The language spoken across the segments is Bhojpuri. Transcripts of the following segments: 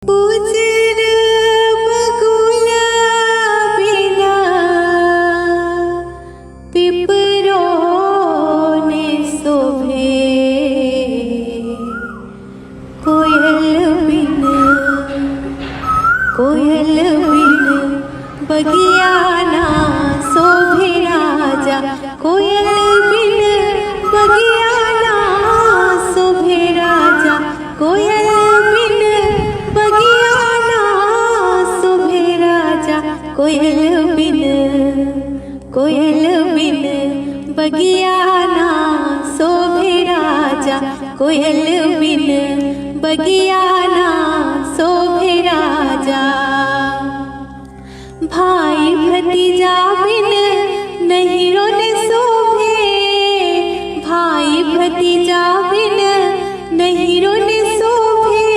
उजर बगुला बिना पिपरो ने शोभे, कोयल बिन बगिया ना शोभे राजा, कोयल बिन बगिया ना शोभे राजा, कोयल बिन बगिया ना शोभे राजा, कोयल बिन बगिया ना शोभे राजा, कोयल बिन बगिया ना शोभे राजा। भाई भतीजा बिन नहिरो ने शोभे, भाई भतीजा बिन नहिरो ने शोभे,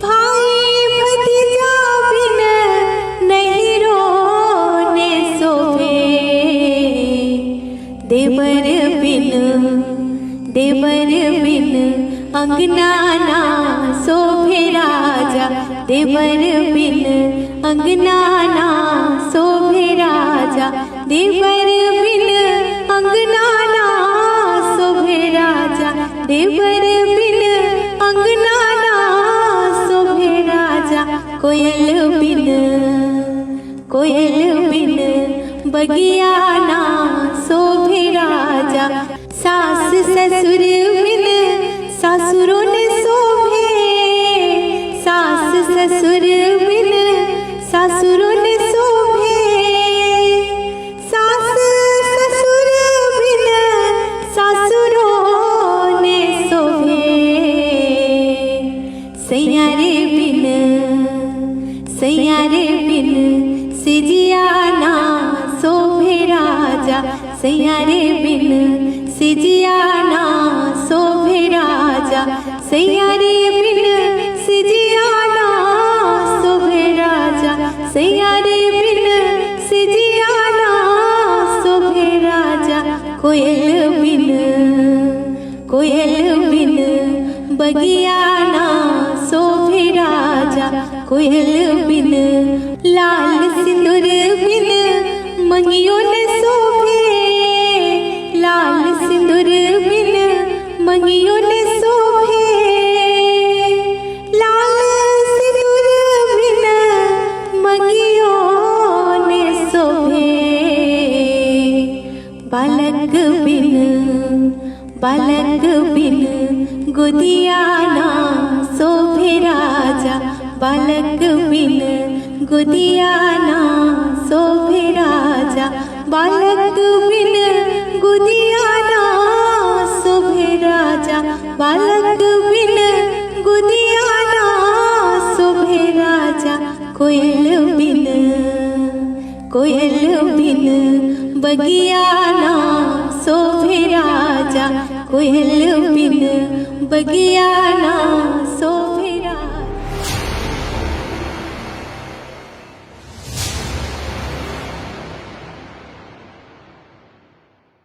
भाई भतीजा बिन नहिरो ने शोभे, देवर बिन अंगना ना शोभे राजा, देवर बिन अंगना ना शोभे राजा, देवर बिन अंगना ना शोभे राजा, देवर बिन अंगना ना शोभे राजा, कोयल बिन बगिया ना शोभे राजा। सास ससुर बिन सासुरों ने शोभे, सास ससुर बिन सासुरों ने शोभे, सास ससुर बिन सासुरों ने शोभे, सैयारे बिन सिजिया ना शोभे राजा, सैयारे बिन सिजिया ना शोभे राजा, सैयारे बिन सिजिया ना शोभे राजा, सैयारे बिन सिजिया ना शोभे राजा, कोयल बिन बगिया ना शोभे राजा, कोयल बिन लाल सिंदूर बिन मंगियों ने शोभे, लाल सिंदूर बिन मंगियों ने शोभे, लाल सिंदूर बिन मंगियों ने शोभे, बालक बिन गोदिया ना शोभे राजा, बालक बिन गोदिया ना शोभे राजा, बालक बिन गोदिया ना शोभे राजा, बालक बिन गोदिया ना शोभे राजा, कोयल बिन बगिया ना शोभे राजा, कोयल बिन बगिया ना